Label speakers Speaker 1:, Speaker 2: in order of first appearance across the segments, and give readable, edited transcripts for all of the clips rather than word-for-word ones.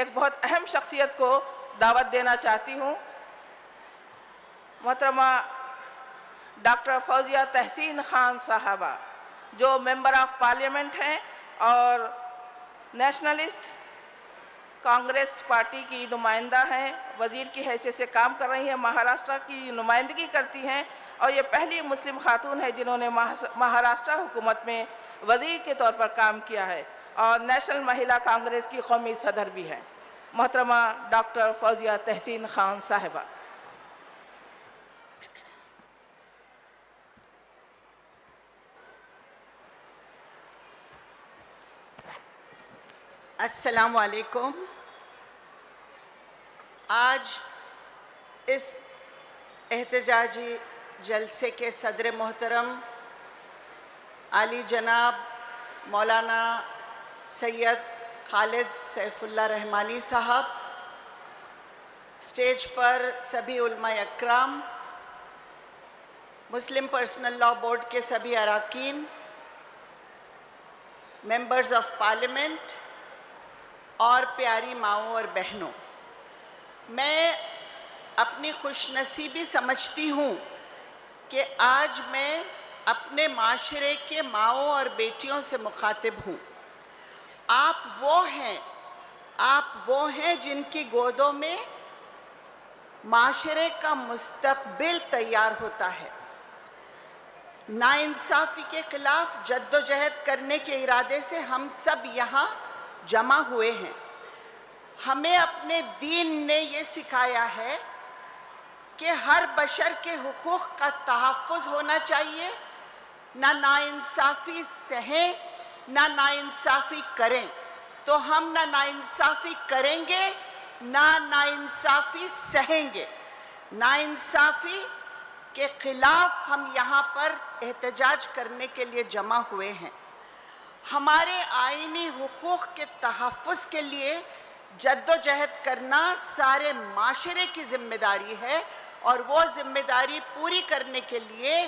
Speaker 1: ایک بہت اہم شخصیت کو دعوت دینا چاہتی ہوں۔ محترمہ ڈاکٹر فوزیہ تحسین خان صاحبہ، جو ممبر آف پارلیمنٹ ہیں اور نیشنلسٹ کانگریس پارٹی کی نمائندہ ہیں، وزیر کی حیثیت سے کام کر رہی ہیں، مہاراشٹر کی نمائندگی کرتی ہیں، اور یہ پہلی مسلم خاتون ہے جنہوں نے مہاراشٹر حکومت میں وزیر کے طور پر کام کیا ہے، اور نیشنل مہیلا کانگریس کی قومی صدر بھی ہیں۔ محترمہ ڈاکٹر فوزیہ تحسین خان صاحبہ۔
Speaker 2: السلام علیکم۔ آج اس احتجاجی جلسے کے صدر محترم عالی جناب مولانا سید خالد سیف اللہ رحمانی صاحب، اسٹیج پر سبھی علماء اکرام، مسلم پرسنل لاء بورڈ کے سبھی اراکین، ممبرز آف پارلیمنٹ اور پیاری ماؤں اور بہنوں، میں اپنی خوش نصیبی سمجھتی ہوں کہ آج میں اپنے معاشرے کے ماؤں اور بیٹیوں سے مخاطب ہوں۔ آپ وہ ہیں جن کی گودوں میں معاشرے کا مستقبل تیار ہوتا ہے۔ ناانصافی کے خلاف جد و جہد کرنے کے ارادے سے ہم سب یہاں جمع ہوئے ہیں۔ ہمیں اپنے دین نے یہ سکھایا ہے کہ ہر بشر کے حقوق کا تحفظ ہونا چاہیے، نہ ناانصافی سہیں نہ ناانصافی کریں، تو ہم نہ ناانصافی کریں گے نہ ناانصافی سہیں گے۔ ناانصافی کے خلاف ہم یہاں پر احتجاج کرنے کے لیے جمع ہوئے ہیں۔ ہمارے آئینی حقوق کے تحفظ کے لیے جد و جہد کرنا سارے معاشرے کی ذمہ داری ہے، اور وہ ذمہ داری پوری کرنے کے لیے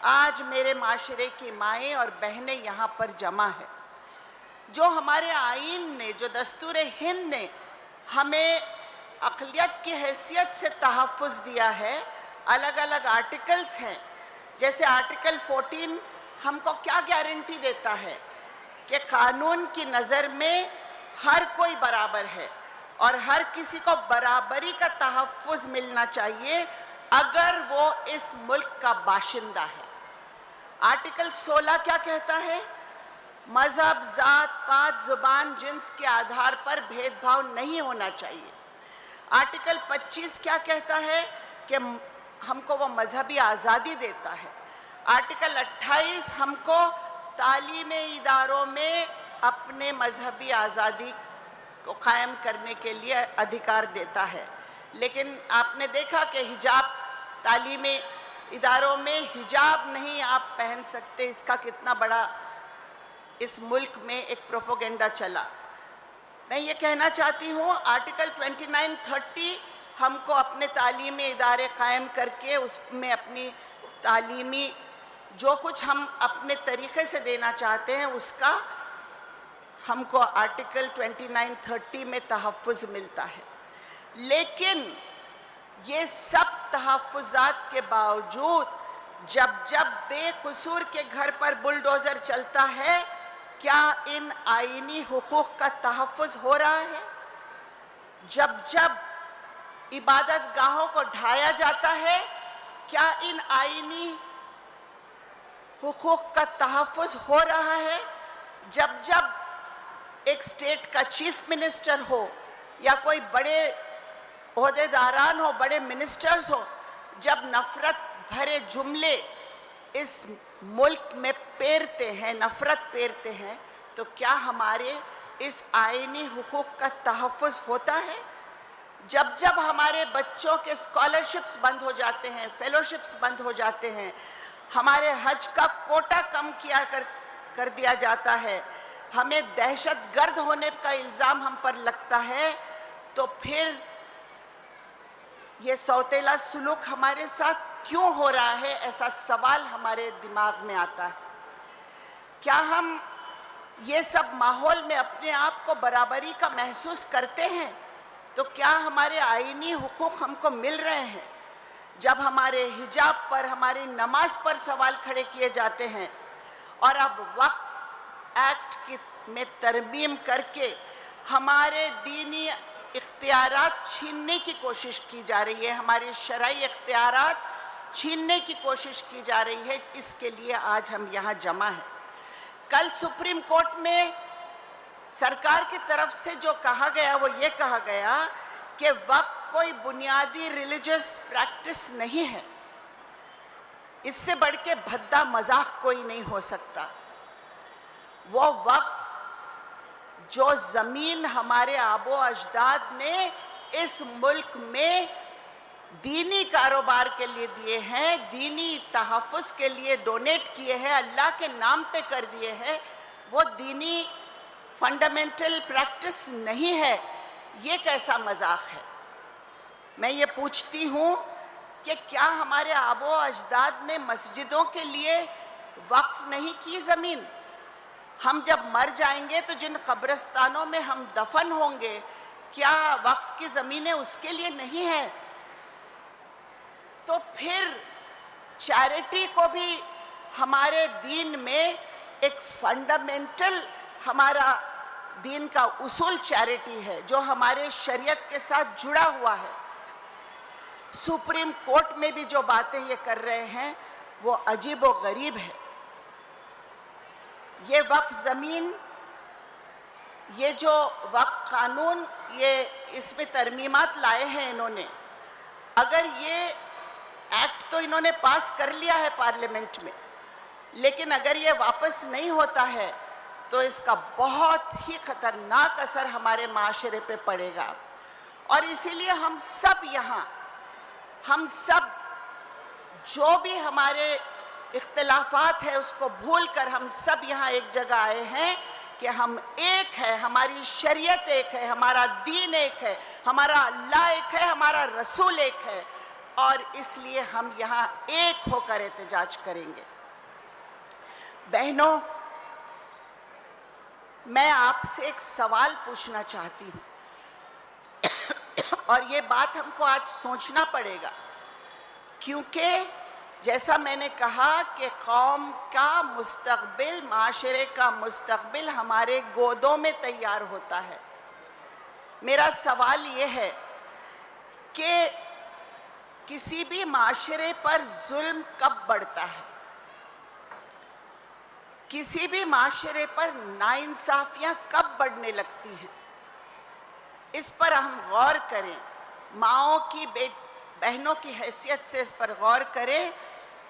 Speaker 2: آج میرے معاشرے کی مائیں اور بہنیں یہاں پر جمع ہیں۔ جو ہمارے آئین نے، جو دستور ہند نے ہمیں اقلیت کی حیثیت سے تحفظ دیا ہے، الگ الگ آرٹیکلز ہیں، جیسے آرٹیکل 14 ہم کو کیا گارنٹی دیتا ہے کہ قانون کی نظر میں ہر کوئی برابر ہے اور ہر کسی کو برابری کا تحفظ ملنا چاہیے اگر وہ اس ملک کا باشندہ ہے۔ آرٹیکل 16 کیا کہتا ہے؟ مذہب، ذات پات، زبان، جنس کے آدھار پر بھید بھاؤ نہیں ہونا چاہیے۔ آرٹیکل 25 کیا کہتا ہے؟ کہ ہم کو وہ مذہبی آزادی دیتا ہے۔ آرٹیکل 28 ہم کو تعلیمی اداروں میں اپنے مذہبی آزادی کو قائم کرنے کے لیے ادھیکار دیتا ہے۔ لیکن آپ نے دیکھا کہ حجاب، تعلیمی اداروں میں حجاب نہیں آپ پہن سکتے، اس کا کتنا بڑا اس ملک میں ایک پروپیگنڈا چلا۔ میں یہ کہنا چاہتی ہوں، آرٹیکل 29-30 ہم کو اپنے تعلیمی ادارے قائم کر کے اس میں اپنی تعلیمی جو کچھ ہم اپنے طریقے سے دینا چاہتے ہیں اس کا ہم کو آرٹیکل 29-30 میں تحفظ ملتا ہے۔ لیکن یہ سب تحفظات کے باوجود جب بے قصور کے گھر پر بلڈوزر چلتا ہے، کیا ان آئینی حقوق کا تحفظ ہو رہا ہے؟ جب عبادت گاہوں کو ڈھایا جاتا ہے، کیا ان آئینی حقوق کا تحفظ ہو رہا ہے؟ جب ایک اسٹیٹ کا چیف منسٹر ہو یا کوئی بڑے عہدیداران ہو، بڑے منسٹرز ہو، جب نفرت بھرے جملے اس ملک میں پیرتے ہیں، نفرت پیرتے ہیں، تو کیا ہمارے اس آئینی حقوق کا تحفظ ہوتا ہے؟ جب ہمارے بچوں کے اسکالرشپس بند ہو جاتے ہیں، فیلوشپس بند ہو جاتے ہیں، ہمارے حج کا کوٹا کم کر دیا جاتا ہے، ہمیں دہشت گرد ہونے کا الزام ہم پر لگتا ہے، تو پھر یہ سوتیلا سلوک ہمارے ساتھ کیوں ہو رہا ہے؟ ایسا سوال ہمارے دماغ میں آتا ہے۔ کیا ہم یہ سب ماحول میں اپنے آپ کو برابری کا محسوس کرتے ہیں تو کیا ہمارے آئینی حقوق ہم کو مل رہے ہیں؟ جب ہمارے حجاب پر، ہماری نماز پر سوال کھڑے کیے جاتے ہیں اور اب وقف ایکٹ میں ترمیم کر کے ہمارے دینی اختیارات چھیننے کی کوشش کی جا رہی ہے، ہمارے شرعی اختیارات چھیننے کی کوشش کی جا رہی ہے، اس کے لیے آج ہم یہاں جمع ہیں۔ کل سپریم کورٹ میں سرکار کی طرف سے جو کہا گیا وہ یہ کہا گیا کہ وقف کوئی بنیادی ریلیجس پریکٹس نہیں ہے، اس سے بڑھ کے بھدا مذاق کوئی نہیں ہو سکتا۔ وہ وقف جو زمین ہمارے آبا و اجداد نے اس ملک میں دینی کاروبار کے لیے دیے ہیں، دینی تحفظ کے لیے ڈونیٹ کیے ہیں، اللہ کے نام پہ کر دیے ہیں، وہ دینی فنڈامنٹل پریکٹس نہیں ہے۔ یہ کیسا مذاق ہے؟ میں یہ پوچھتی ہوں کہ کیا ہمارے آبا و اجداد نے مسجدوں کے لیے وقف نہیں کی زمین؟ ہم جب مر جائیں گے تو جن قبرستانوں میں ہم دفن ہوں گے، کیا وقف کی زمینیں اس کے لیے نہیں ہیں؟ تو پھر چیریٹی کو بھی ہمارے دین میں ایک فنڈامنٹل، ہمارا دین کا اصول چیریٹی ہے جو ہمارے شریعت کے ساتھ جڑا ہوا ہے۔ سپریم کورٹ میں بھی جو باتیں یہ کر رہے ہیں وہ عجیب و غریب ہے۔ یہ وقف زمین، یہ جو وقف قانون، یہ اس میں ترمیمات لائے ہیں انہوں نے، اگر یہ ایکٹ تو انہوں نے پاس کر لیا ہے پارلیمنٹ میں، لیکن اگر یہ واپس نہیں ہوتا ہے تو اس کا بہت ہی خطرناک اثر ہمارے معاشرے پہ پڑے گا۔ اور اسی لیے ہم سب یہاں، ہم سب جو بھی ہمارے اختلافات ہیں اس کو بھول کر ہم سب یہاں ایک جگہ آئے ہیں کہ ہم ایک ہے، ہماری شریعت ایک ہے، ہمارا دین ایک ہے، ہمارا اللہ ایک ہے، ہمارا رسول ایک ہے، اور اس لیے ہم یہاں ایک ہو کر احتجاج کریں گے۔ بہنوں، میں آپ سے ایک سوال پوچھنا چاہتی ہوں، اور یہ بات ہم کو آج سوچنا پڑے گا، کیونکہ جیسا میں نے کہا کہ قوم کا مستقبل، معاشرے کا مستقبل ہمارے گودوں میں تیار ہوتا ہے۔ میرا سوال یہ ہے کہ کسی بھی معاشرے پر ظلم کب بڑھتا ہے؟ کسی بھی معاشرے پر ناانصافیاں کب بڑھنے لگتی ہیں؟ اس پر ہم غور کریں، ماؤں کی، بہنوں کی حیثیت سے اس پر غور کریں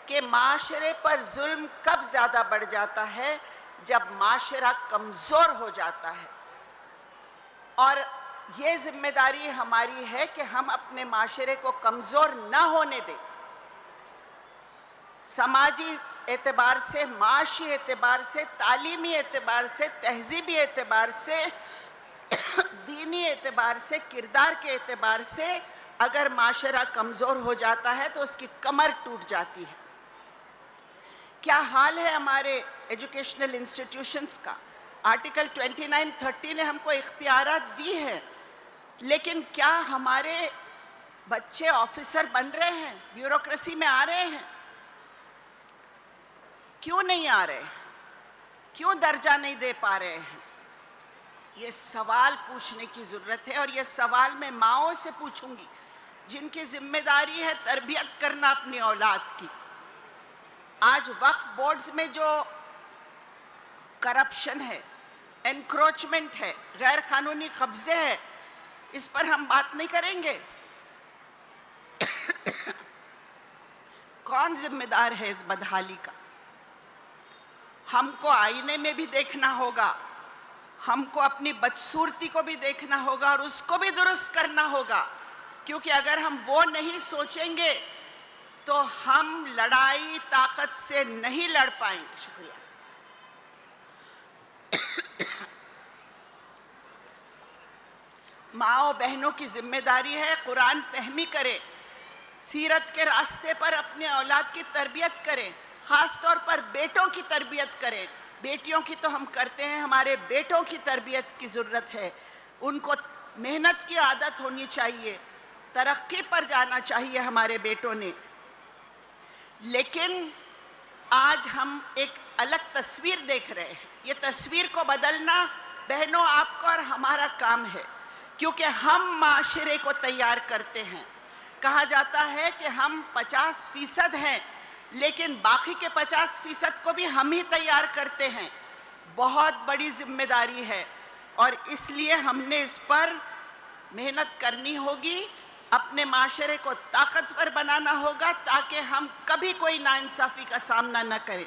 Speaker 2: کہ معاشرے پر ظلم کب زیادہ بڑھ جاتا ہے؟ جب معاشرہ کمزور ہو جاتا ہے۔ اور یہ ذمہ داری ہماری ہے کہ ہم اپنے معاشرے کو کمزور نہ ہونے دیں، سماجی اعتبار سے، معاشی اعتبار سے، تعلیمی اعتبار سے، تہذیبی اعتبار سے، دینی اعتبار سے، کردار کے اعتبار سے اگر معاشرہ کمزور ہو جاتا ہے تو اس کی کمر ٹوٹ جاتی ہے۔ کیا حال ہے ہمارے ایجوکیشنل انسٹیٹیوشنز کا؟ آرٹیکل 2930 نے ہم کو اختیارات دی ہیں، لیکن کیا ہمارے بچے آفیسر بن رہے ہیں، بیوروکریسی میں آ رہے ہیں؟ کیوں نہیں آ رہے؟ کیوں درجہ نہیں دے پا رہے ہیں؟ یہ سوال پوچھنے کی ضرورت ہے، اور یہ سوال میں ماؤں سے پوچھوں گی جن کی ذمہ داری ہے تربیت کرنا اپنی اولاد کی۔ آج وقف بورڈز میں جو کرپشن ہے، انکروچمنٹ ہے، غیر قانونی قبضے ہے، اس پر ہم بات نہیں کریں گے؟ کون ذمہ دار ہے اس بدحالی کا؟ ہم کو آئینے میں بھی دیکھنا ہوگا، ہم کو اپنی بدصورتی کو بھی دیکھنا ہوگا، اور اس کو بھی درست کرنا ہوگا، کیونکہ اگر ہم وہ نہیں سوچیں گے تو ہم لڑائی طاقت سے نہیں لڑ پائیں گے۔ شکریہ۔ ماں و بہنوں کی ذمہ داری ہے قرآن فہمی کرے، سیرت کے راستے پر اپنے اولاد کی تربیت کریں، خاص طور پر بیٹوں کی تربیت کریں، بیٹیوں کی تو ہم کرتے ہیں, ہمارے بیٹوں کی تربیت کی ضرورت ہے. ان کو محنت کی عادت ہونی چاہیے, ترقی پر جانا چاہیے ہمارے بیٹوں نے. لیکن آج ہم ایک الگ تصویر دیکھ رہے ہیں. یہ تصویر کو بدلنا بہنوں آپ کا اور ہمارا کام ہے, کیونکہ ہم معاشرے کو تیار کرتے ہیں. کہا جاتا ہے کہ ہم 50% ہیں, لیکن باقی کے 50% کو بھی ہم ہی تیار کرتے ہیں. بہت بڑی ذمہ داری ہے, اور اس لیے ہم نے اس پر محنت کرنی ہوگی. اپنے معاشرے کو طاقتور بنانا ہوگا تاکہ ہم کبھی کوئی ناانصافی کا سامنا نہ کریں.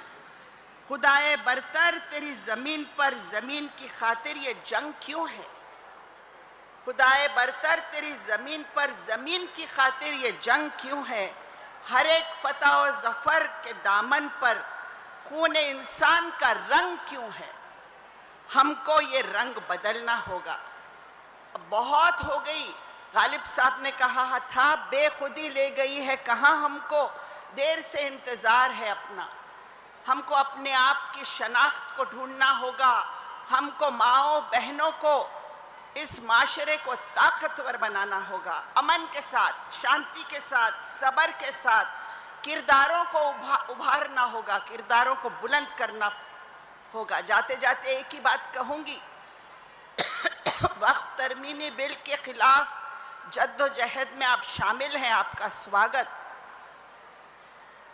Speaker 2: خدائے برتر تیری زمین پر زمین کی خاطر یہ جنگ کیوں ہے؟ خدائے برتر تیری زمین پر زمین کی خاطر یہ جنگ کیوں ہے؟ ہر ایک فتح و ظفر کے دامن پر خون انسان کا رنگ کیوں ہے؟ ہم کو یہ رنگ بدلنا ہوگا. بہت ہو گئی. غالب صاحب نے کہا تھا بے خودی لے گئی ہے کہاں, ہم کو دیر سے انتظار ہے اپنا. ہم کو اپنے آپ کی شناخت کو ڈھونڈنا ہوگا. ہم کو ماؤں بہنوں کو اس معاشرے کو طاقتور بنانا ہوگا, امن کے ساتھ, شانتی کے ساتھ, صبر کے ساتھ. کرداروں کو ابھارنا ہوگا, کرداروں کو بلند کرنا ہوگا. جاتے جاتے ایک ہی بات کہوں گی, وقف ترمیمی بل کے خلاف جد و جہد میں آپ شامل ہیں, آپ کا سواگت.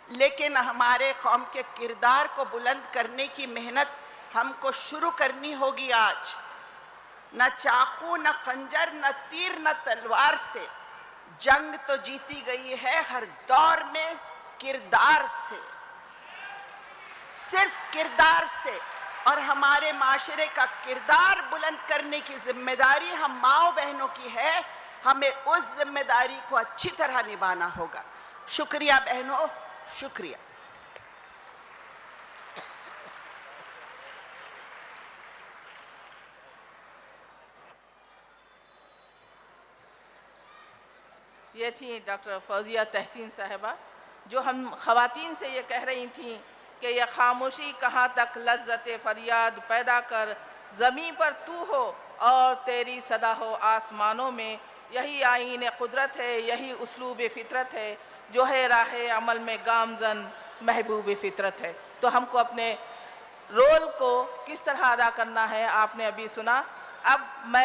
Speaker 2: لیکن ہمارے قوم کے کردار کو بلند کرنے کی محنت ہم کو شروع کرنی ہوگی آج. نہ چاقو, نہ خنجر, نہ تیر, نہ تلوار سے. جنگ تو جیتی گئی ہے ہر دور میں کردار سے, صرف کردار سے. اور ہمارے معاشرے کا کردار بلند کرنے کی ذمہ داری ہم ماؤں بہنوں کی ہے. ہمیں اس ذمہ داری کو اچھی طرح نبھانا ہوگا. شکریہ بہنوں, شکریہ.
Speaker 1: یہ تھی ڈاکٹر فوزیہ تحسین صاحبہ, جو ہم خواتین سے یہ کہہ رہی تھیں کہ یہ خاموشی کہاں تک لذت فریاد پیدا کر, زمین پر تو ہو اور تیری صدا ہو آسمانوں میں. یہی آئین قدرت ہے, یہی اسلوب فطرت ہے, جو ہے راہ عمل میں گامزن محبوب فطرت ہے. تو ہم کو اپنے رول کو کس طرح ادا کرنا ہے آپ نے ابھی سنا. اب میں